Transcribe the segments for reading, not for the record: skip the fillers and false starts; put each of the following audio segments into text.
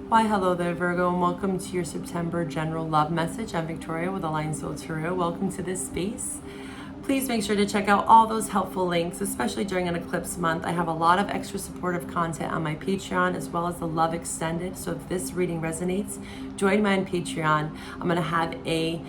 Why, hello there, Virgo, and welcome to your September general love message. I'm Victoria with Aligned Soul Tarot. Welcome to this space. Please make sure to check out all those helpful links, especially during an eclipse month. I have a lot of extra supportive content on my Patreon, as well as the Love Extended. So if this reading resonates, join me on Patreon. I'm going to have a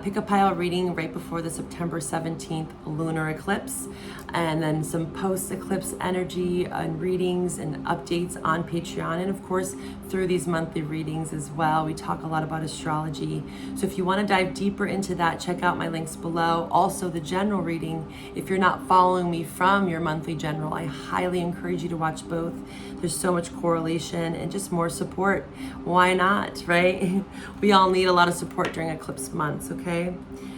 pick a pile reading right before the September 17th lunar eclipse, and then some post-eclipse energy and readings and updates on Patreon, and of course through these monthly readings as well. We talk a lot about astrology. So if you want to dive deeper into that, check out my links below. Also the general reading, if you're not following me from your monthly general, I highly encourage you to watch both. There's so much correlation and just more support. Why not, right? We all need a lot of support during eclipse months, okay?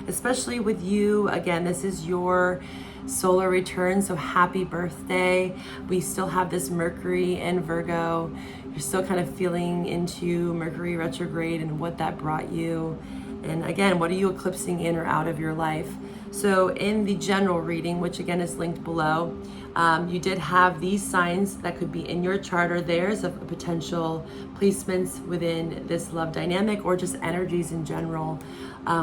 Especially with you. Again, this is your solar return, so happy birthday. We still have this Mercury in Virgo. You're still kind of feeling into Mercury retrograde and what that brought you. And again, what are you eclipsing in or out of your life? So in the general reading, which again is linked below, you did have these signs that could be in your chart or theirs of potential placements within this love dynamic or just energies in general.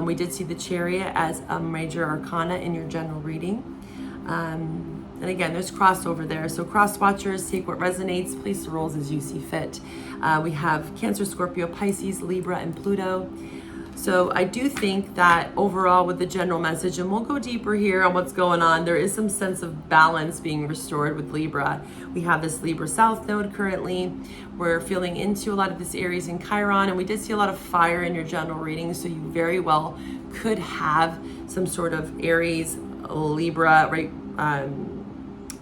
We did see the Chariot as a major arcana in your general reading. And again, there's crossover there. So cross watchers, take what resonates, place the roles as you see fit. We have Cancer, Scorpio, Pisces, Libra, and Pluto. So I do think that overall with the general message, and we'll go deeper here on what's going on, there is some sense of balance being restored with Libra. We have this Libra South node currently. We're feeling into a lot of this Aries and Chiron, and we did see a lot of fire in your general reading. So you very well could have some sort of Aries, Libra, right?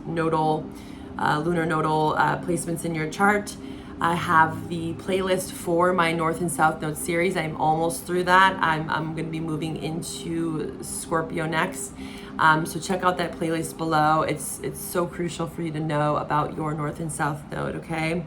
Nodal, lunar nodal placements in your chart. I have the playlist for my North and South Node series. I'm almost through that. I'm going to be moving into Scorpio next. So check out that playlist below. It's so crucial for you to know about your North and South Node, okay?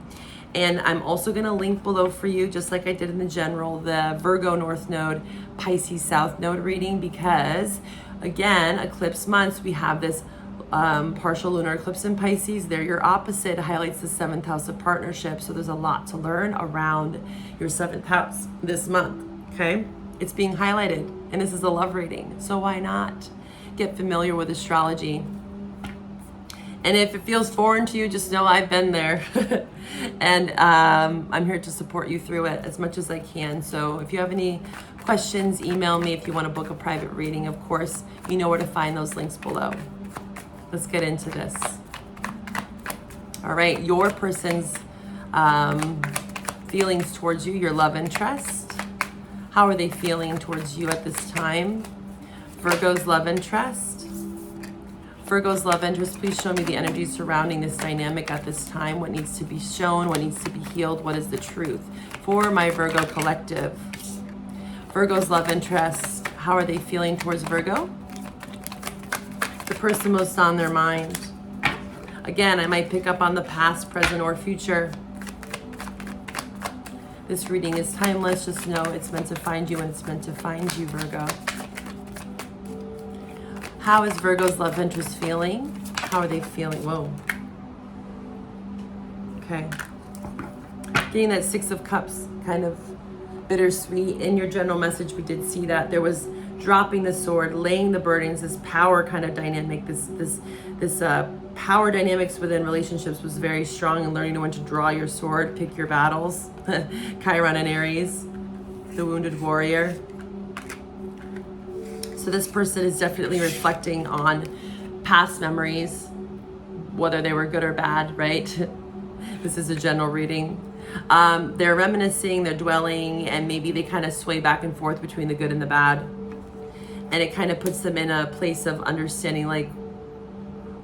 And I'm also going to link below for you, just like I did in the general, the Virgo North Node, Pisces South Node reading, because again, eclipse months, we have this partial lunar eclipse in Pisces. They're your opposite, highlights the 7th house of partnership. So there's a lot to learn around your 7th house this month, okay? It's being highlighted, and this is a love reading. So why not get familiar with astrology? And if it feels foreign to you, just know I've been there. And I'm here to support you through it as much as I can. So if you have any questions, email me. If you want to book a private reading, of course, you know where to find those links below. Let's get into this. All right, your person's feelings towards you, your love interest. How are they feeling towards you at this time? Virgo's love interest. Virgo's love interest, please show me the energy surrounding this dynamic at this time. What needs to be shown? What needs to be healed? What is the truth for my Virgo collective? Virgo's love interest, how are they feeling towards Virgo? The person most on their mind. Again, I might pick up on the past, present, or future. This reading is timeless. Just know it's meant to find you and it's meant to find you, Virgo. How is Virgo's love interest feeling? How are they feeling? Whoa. Okay. Getting that 6 of Cups, kind of bittersweet. In your general message, we did see that there was dropping the sword, laying the burdens, this power kind of dynamic, this power dynamics within relationships was very strong, and learning when to draw your sword, pick your battles. Chiron and Aries, the wounded warrior. So this person is definitely reflecting on past memories, whether they were good or bad, right? This is a general reading. They're reminiscing, they're dwelling, and maybe they kind of sway back and forth between the good and the bad. And it kind of puts them in a place of understanding, like,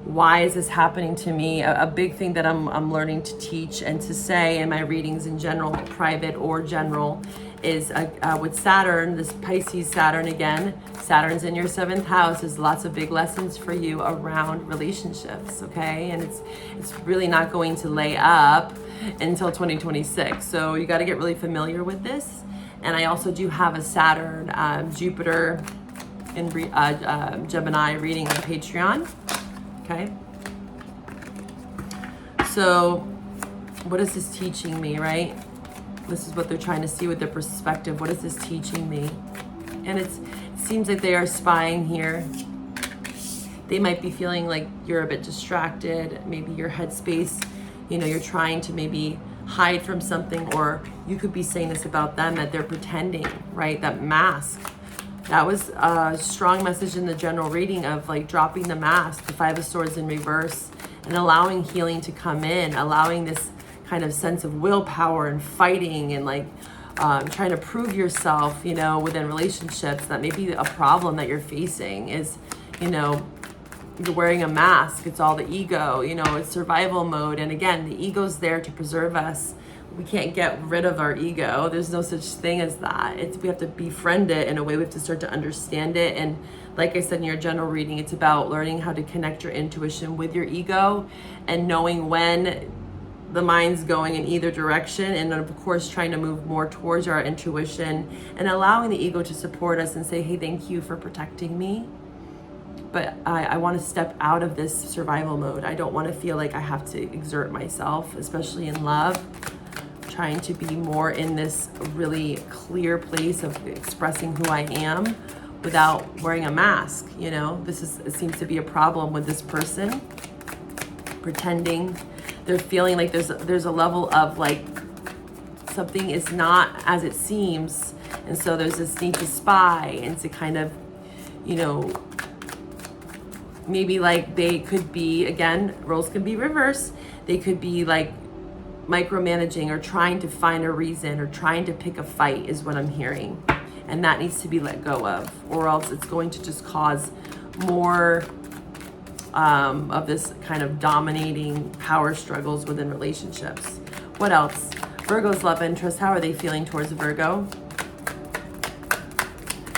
why is this happening to me? A big thing that I'm learning to teach and to say in my readings in general, private or general, is with Saturn, this Pisces Saturn again. Saturn's in your 7th house. There's lots of big lessons for you around relationships, okay? And it's really not going to lay up until 2026. So you got to get really familiar with this. And I also do have a Saturn, Jupiter, in Gemini reading on Patreon. Okay. So what is this teaching me, right? This is what they're trying to see with their perspective. What is this teaching me? And it seems like they are spying here. They might be feeling like you're a bit distracted. Maybe your headspace, you know, you're trying to maybe hide from something, or you could be saying this about them, that they're pretending, right? That mask. That was a strong message in the general reading of like dropping the mask, the Five of Swords in reverse, and allowing healing to come in, allowing this kind of sense of willpower and fighting and like trying to prove yourself, you know, within relationships. That maybe a problem that you're facing is, you know, you're wearing a mask. It's all the ego, you know, it's survival mode. And again, the ego's there to preserve us. We can't get rid of our ego. There's no such thing as that. We have to befriend it in a way. We have to start to understand it. And like I said in your general reading, it's about learning how to connect your intuition with your ego and knowing when the mind's going in either direction, and of course trying to move more towards our intuition and allowing the ego to support us and say, hey, thank you for protecting me. But I want to step out of this survival mode. I don't want to feel like I have to exert myself, especially in love. Trying to be more in this really clear place of expressing who I am without wearing a mask. You know, it seems to be a problem with this person. Pretending. They're feeling like there's a level of like something is not as it seems. And so there's this need to spy and to kind of, you know, maybe like they could be, again, roles can be reversed. They could be like micromanaging or trying to find a reason or trying to pick a fight is what I'm hearing. And that needs to be let go of, or else it's going to just cause more of this kind of dominating power struggles within relationships. What else? Virgo's love interest. How are they feeling towards Virgo?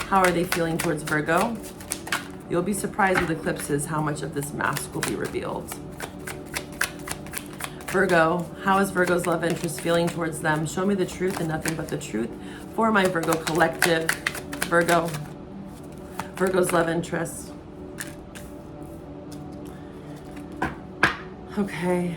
How are they feeling towards Virgo? You'll be surprised with eclipses how much of this mask will be revealed. Virgo, how is Virgo's love interest feeling towards them? Show me the truth and nothing but the truth for my Virgo collective. Virgo, Virgo's love interest. Okay,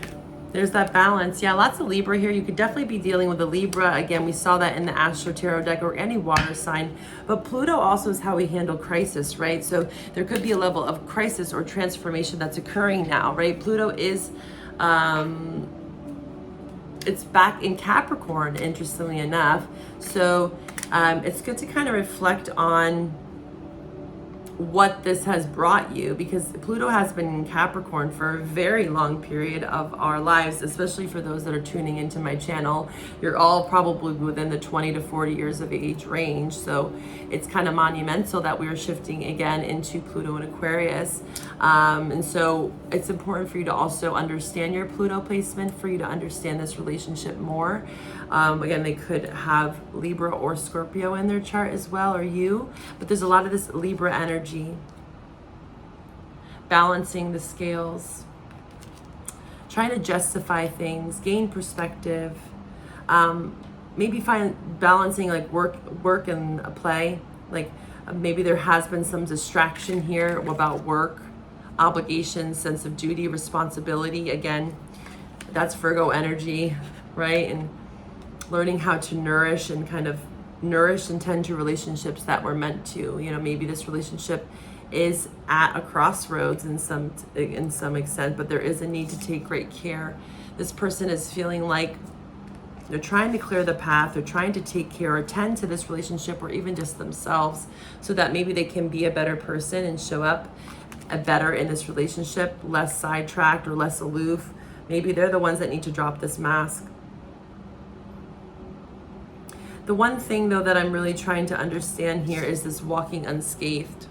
there's that balance. Yeah, lots of Libra here. You could definitely be dealing with a Libra. Again, we saw that in the Astro Tarot deck, or any water sign. But Pluto also is how we handle crisis, right? So there could be a level of crisis or transformation that's occurring now, right? Pluto is, it's back in Capricorn, interestingly enough. So it's good to kind of reflect on what this has brought you, because Pluto has been in Capricorn for a very long period of our lives, especially for those that are tuning into my channel. You're all probably within the 20 to 40 years of age range. So it's kind of monumental that we are shifting again into Pluto and Aquarius. And so it's important for you to also understand your Pluto placement, for you to understand this relationship more. Again, they could have Libra or Scorpio in their chart as well, or you, but there's a lot of this Libra energy. Balancing the scales, trying to justify things, gain perspective, maybe find balancing like work and play. Like maybe there has been some distraction here about work, obligation, sense of duty, responsibility. Again, that's Virgo energy, right? And learning how to nourish and kind of nourish and tend to relationships that were meant to. You know, maybe this relationship is at a crossroads in some extent, but there is a need to take great care. This person is feeling like they're trying to clear the path, they're trying to take care or tend to this relationship, or even just themselves, so that maybe they can be a better person and show up better in this relationship, less sidetracked or less aloof. Maybe they're the ones that need to drop this mask. The one thing though that I'm really trying to understand here is this walking unscathed.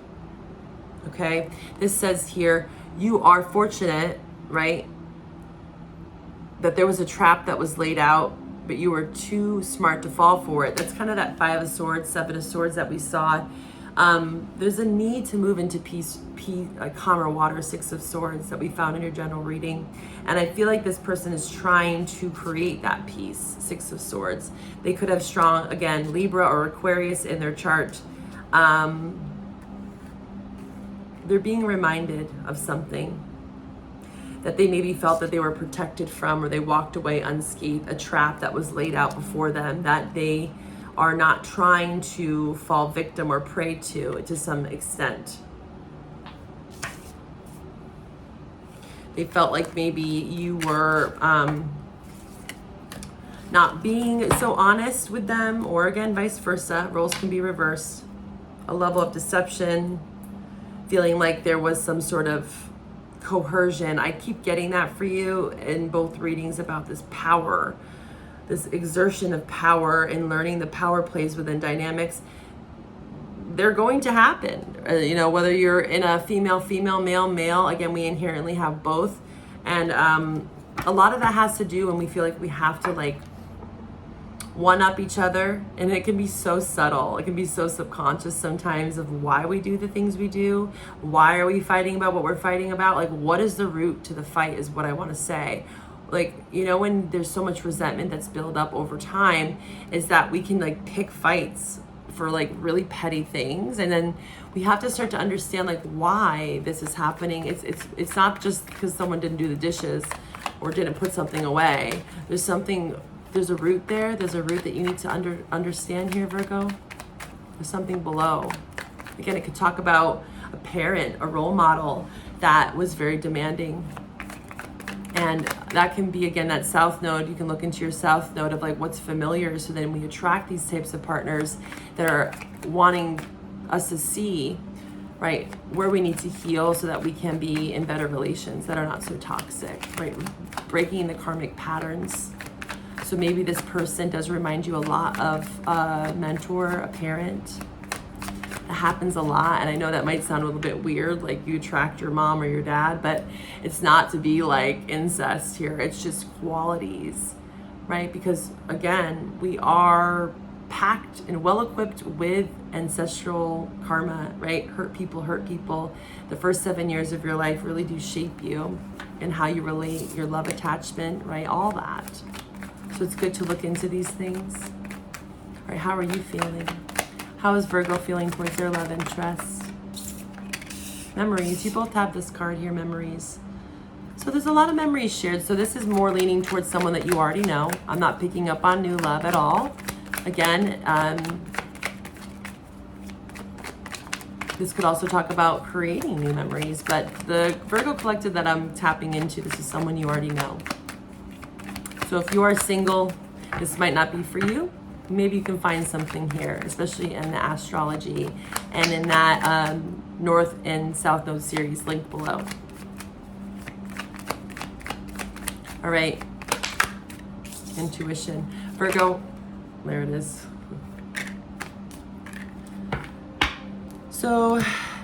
Okay, this says here, you are fortunate, right, that there was a trap that was laid out, but you were too smart to fall for it. That's kind of that Five of Swords, Seven of Swords that we saw. There's a need to move into peace, calmer water, Six of Swords that we found in your general reading. And I feel like this person is trying to create that peace, Six of Swords. They could have strong, again, Libra or Aquarius in their chart. They're being reminded of something. that they maybe felt that they were protected from, or they walked away unscathed, a trap that was laid out before them that they are not trying to fall victim or prey to some extent. They felt like maybe you were not being so honest with them, or again, vice versa. Roles can be reversed. A level of deception, feeling like there was some sort of coercion. I keep getting that for you in both readings about this power, this exertion of power, and learning the power plays within dynamics. They're going to happen, you know, whether you're in a female, male. Again, we inherently have both. And a lot of that has to do when we feel like we have to like one up each other, and it can be so subtle, it can be so subconscious sometimes of why we do the things we do. Why are we fighting about what we're fighting about? Like, what is the root to the fight is what I want to say. Like, you know, when there's so much resentment that's built up over time, is that we can like pick fights for like really petty things, and then we have to start to understand like why this is happening. It's not just because someone didn't do the dishes or didn't put something away. There's a root there. There's a root that you need to understand here, Virgo. There's something below. Again, it could talk about a parent, a role model that was very demanding. And that can be, again, that south node. You can look into your south node of like what's familiar. So then we attract these types of partners that are wanting us to see, right, where we need to heal so that we can be in better relations that are not so toxic, right? Breaking the karmic patterns. So maybe this person does remind you a lot of a mentor, a parent. It happens a lot, and I know that might sound a little bit weird, like you attract your mom or your dad, but it's not to be like incest here. It's just qualities, right? Because again, we are packed and well-equipped with ancestral karma, right? Hurt people. The first 7 years of your life really do shape you and how you relate, your love attachment, right? All that. So it's good to look into these things. All right, how are you feeling? How is Virgo feeling towards their love interest? Memories. You both have this card here, memories. So there's a lot of memories shared. So this is more leaning towards someone that you already know. I'm not picking up on new love at all. Again, this could also talk about creating new memories, but the Virgo collective that I'm tapping into, this is someone you already know. So if you are single, this might not be for you. Maybe you can find something here, especially in the astrology and in that North and South Node series linked below. All right, intuition. Virgo, there it is. So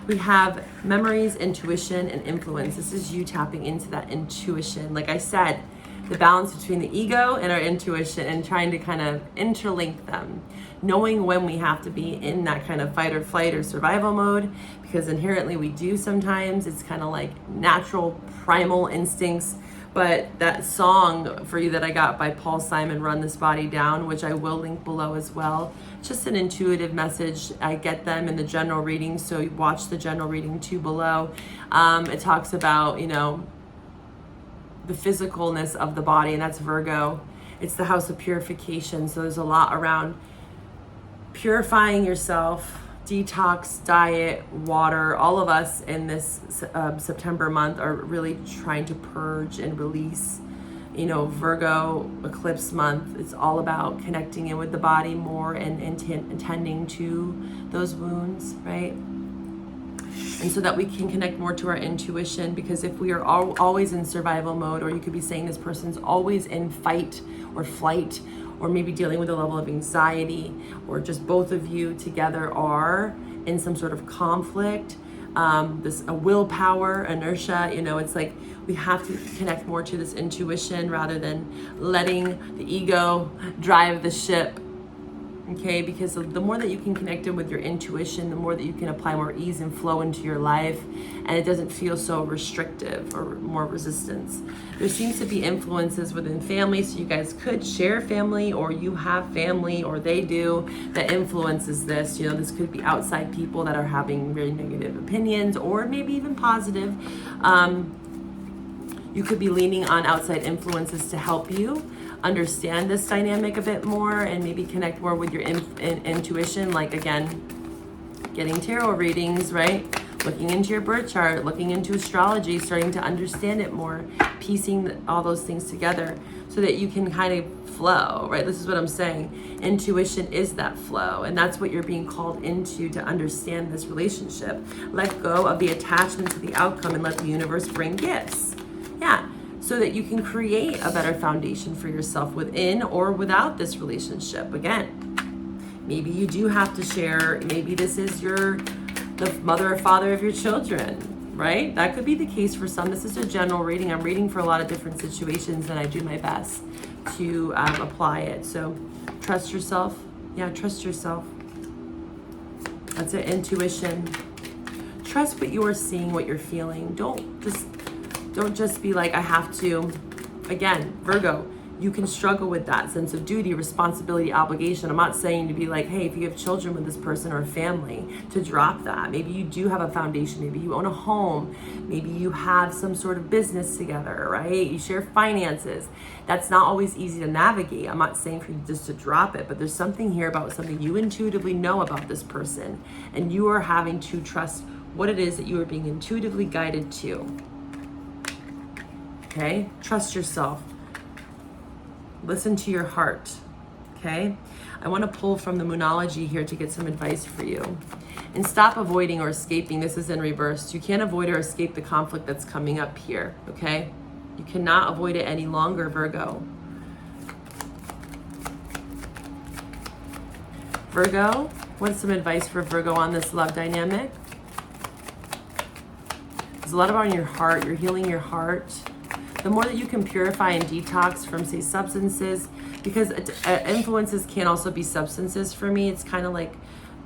we have memories, intuition, and influence. This is you tapping into that intuition. Like I said, the balance between the ego and our intuition and trying to kind of interlink them. Knowing when we have to be in that kind of fight or flight or survival mode, because inherently we do sometimes. It's kind of like natural primal instincts. But that song for you that I got by Paul Simon, Run This Body Down, which I will link below as well. Just an intuitive message. I get them in the general reading, so you watch the general reading too below. It talks about, you know, the physicalness of the body, and that's Virgo. It's the house of purification. So there's a lot around purifying yourself, detox, diet, water. All of us in this September month are really trying to purge and release. You know, Virgo eclipse month, it's all about connecting in with the body more and tending to those wounds, right? And so that we can connect more to our intuition, because if we are always in survival mode, or you could be saying this person's always in fight or flight, or maybe dealing with a level of anxiety, or just both of you together are in some sort of conflict, a willpower, inertia, you know, it's like we have to connect more to this intuition rather than letting the ego drive the ship. Okay, because the more that you can connect in with your intuition, the more that you can apply more ease and flow into your life, and it doesn't feel so restrictive or more resistance. There seems to be influences within family, so you guys could share family, or you have family, or they do, that influences this. You know, this could be outside people that are having very negative opinions, or maybe even positive. You could be leaning on outside influences to help you understand this dynamic a bit more and maybe connect more with your intuition. Like, again, getting tarot readings, right? Looking into your birth chart, looking into astrology, starting to understand it more, piecing all those things together so that you can kind of flow, right? This is what I'm saying. Intuition is that flow, and that's what you're being called into to understand this relationship. Let go of the attachment to the outcome and let the universe bring gifts. Yeah, so that you can create a better foundation for yourself within or without this relationship. Again, maybe you do have to share, maybe this is the mother or father of your children, right? That could be the case for some. This is a general reading. I'm reading for a lot of different situations, and I do my best to apply it. So trust yourself. Yeah, trust yourself. That's it. Intuition. Trust what you are seeing, what you're feeling. Don't just be like, I have to. Again, Virgo, you can struggle with that sense of duty, responsibility, obligation. I'm not saying to be like, hey, if you have children with this person or a family, to drop that. Maybe you do have a foundation. Maybe you own a home. Maybe you have some sort of business together, right? You share finances. That's not always easy to navigate. I'm not saying for you just to drop it, but there's something here about something you intuitively know about this person, and you are having to trust what it is that you are being intuitively guided to. Okay? Trust yourself. Listen to your heart, okay? I want to pull from the Moonology here to get some advice for you. And stop avoiding or escaping. This is in reverse. You can't avoid or escape the conflict that's coming up here, okay? You cannot avoid it any longer, Virgo. Virgo, what's some advice for Virgo on this love dynamic? There's a lot about your heart. You're healing your heart. The more that you can purify and detox from, say, substances, because influences can also be substances for me. It's kind of like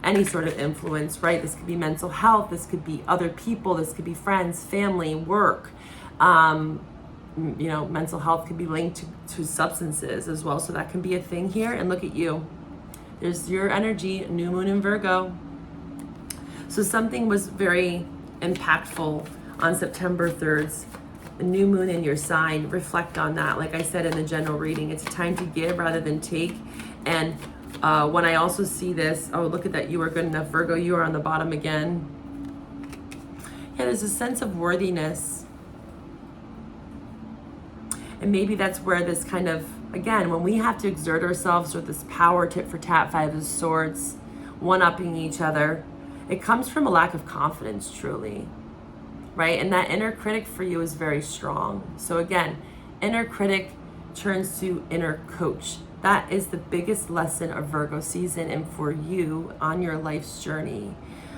any sort of influence, right? This could be mental health. This could be other people. This could be friends, family, work. Mental health could be linked to substances as well. So that can be a thing here. And look at you. There's your energy, new moon in Virgo. So something was very impactful on September 3rd. A new moon in your sign. Reflect on that. Like I said in the general reading, it's a time to give rather than take. And when I also see this, oh, look at that, you are good enough, Virgo. You are on the bottom again. Yeah, there's a sense of worthiness. And maybe that's where this kind of, again, when we have to exert ourselves with this power, tit for tat, Five of Swords, one-upping each other, it comes from a lack of confidence, truly. Right? And that inner critic for you is very strong. So again, inner critic turns to inner coach. That is the biggest lesson of Virgo season and for you on your life's journey.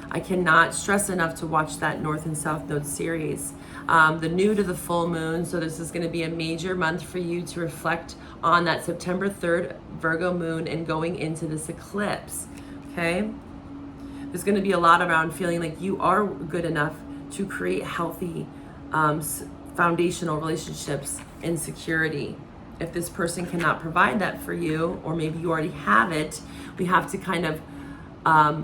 I cannot stress enough to watch that North and South Node series. The new to the full moon. So this is going to be a major month for you to reflect on that September 3rd Virgo moon and going into this eclipse. Okay? There's going to be a lot around feeling like you are good enough to create healthy foundational relationships and security. If this person cannot provide that for you, or maybe you already have it, we have to kind of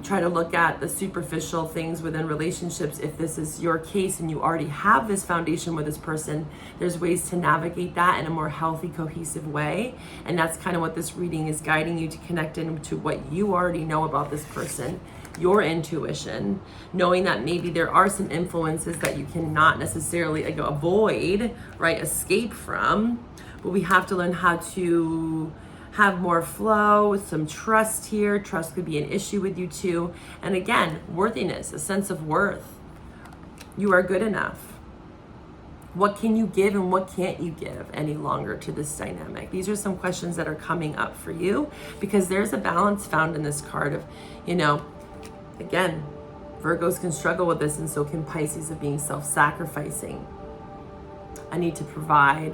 try to look at the superficial things within relationships. If this is your case and you already have this foundation with this person, there's ways to navigate that in a more healthy, cohesive way. And that's kind of what this reading is guiding you to connect into what you already know about this person. Your intuition, knowing that maybe there are some influences that you cannot necessarily avoid, right, escape from, but we have to learn how to have more flow, some trust here. Trust could be an issue with you too. And again, worthiness, a sense of worth. You are good enough. What can you give and what can't you give any longer to this dynamic? These are some questions that are coming up for you because there's a balance found in this card of, again, Virgos can struggle with this and so can Pisces, of being self-sacrificing. I need to provide,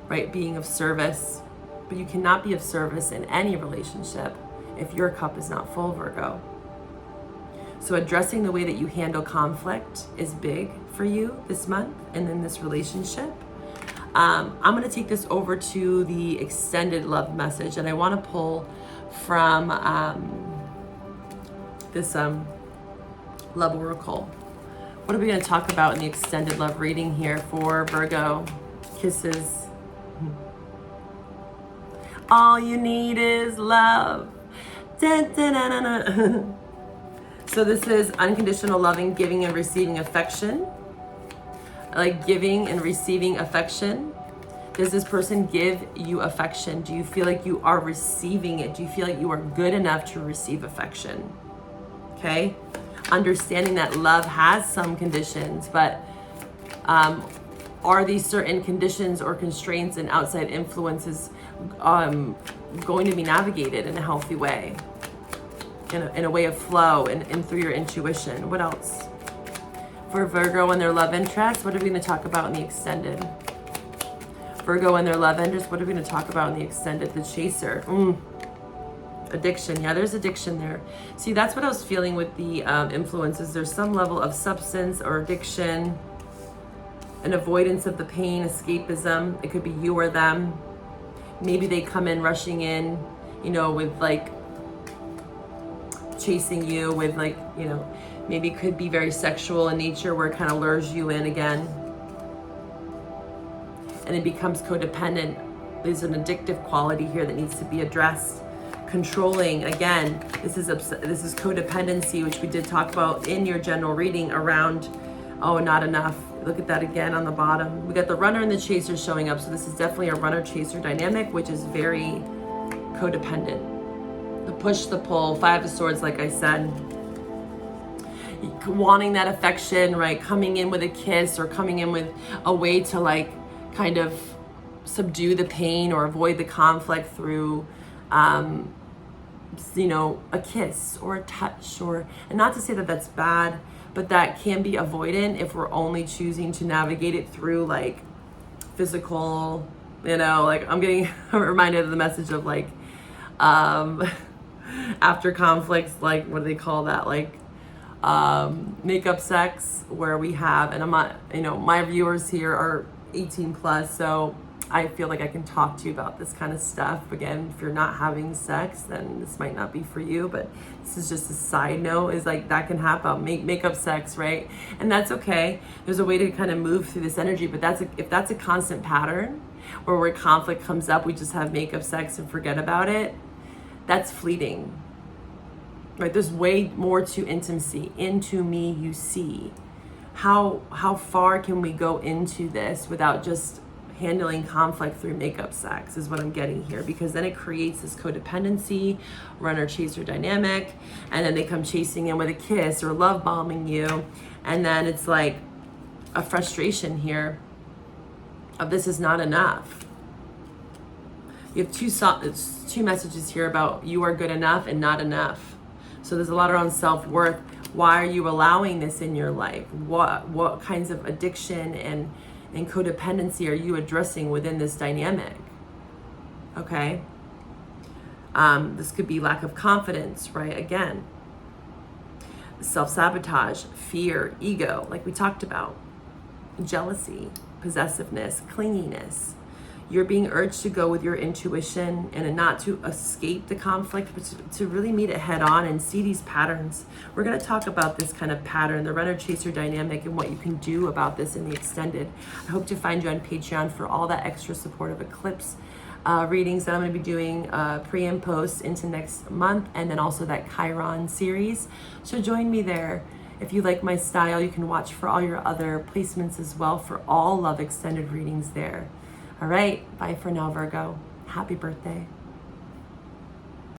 right? Being of service. But you cannot be of service in any relationship if your cup is not full, Virgo. So addressing the way that you handle conflict is big for you this month and in this relationship. I'm going to take this over to the extended love message, and I want to pull from this love oracle. What are we going to talk about in the extended love reading here for Virgo? kisses. All you need is love. Dun, dun, dun, dun, dun. So this is unconditional loving, giving and receiving affection. Like giving and receiving affection. Does this person give you affection? Do you feel like you are receiving it? Do you feel like you are good enough to receive affection? Okay? Understanding that love has some conditions, but are these certain conditions or constraints and outside influences going to be navigated in a healthy way? In a way of flow and through your intuition. What else? For Virgo and their love interest, what are we going to talk about in the extended? Virgo and their love interest, what are we going to talk about in the extended? The chaser. Addiction. Yeah, there's addiction there. See, that's what I was feeling with the influences. There's some level of substance or addiction, an avoidance of the pain, escapism. It could be you or them. Maybe they come in rushing in, you know, with like chasing you with like, you know, maybe it could be very sexual in nature where it kind of lures you in again. And it becomes codependent. There's an addictive quality here that needs to be addressed. Controlling, again, this is codependency, which we did talk about in your general reading around, oh, not enough. Look at that again on the bottom. We got the runner and the chaser showing up. So this is definitely a runner-chaser dynamic, which is very codependent. The push, the pull, Five of Swords, like I said. Wanting that affection, right? Coming in with a kiss or coming in with a way to like kind of subdue the pain or avoid the conflict through, you know, a kiss or a touch, or, and not to say that that's bad, but that can be avoidant if we're only choosing to navigate it through like physical, you know, like I'm getting reminded of the message of like, after conflicts, like, what do they call that? Like, makeup sex, where we have, and I'm not, you know, my viewers here are 18 plus, so I feel like I can talk to you about this kind of stuff. Again, if you're not having sex, then this might not be for you, but this is just a side note, is like that can happen, makeup sex, right? And that's okay. There's a way to kind of move through this energy, but if that's a constant pattern, or where conflict comes up, we just have makeup sex and forget about it, that's fleeting, right? There's way more to intimacy. Into me you see. How far can we go into this without just handling conflict through makeup sex is what I'm getting here, because then it creates this codependency, runner-chaser dynamic, and then they come chasing in with a kiss or love bombing you, and then it's like a frustration here of this is not enough. You have two messages here about you are good enough and not enough. So there's a lot around self-worth. Why are you allowing this in your life? What kinds of addiction and codependency are you addressing within this dynamic? Okay. This could be lack of confidence, right? Again, self-sabotage, fear, ego, like we talked about, jealousy, possessiveness, clinginess. You're being urged to go with your intuition and not to escape the conflict, but to really meet it head on and see these patterns. We're going to talk about this kind of pattern, the runner-chaser dynamic, and what you can do about this in the extended. I hope to find you on Patreon for all that extra support of eclipse readings that I'm going to be doing pre and post into next month, and then also that Chiron series. So join me there. If you like my style, you can watch for all your other placements as well for all love extended readings there. All right, bye for now, Virgo. Happy birthday.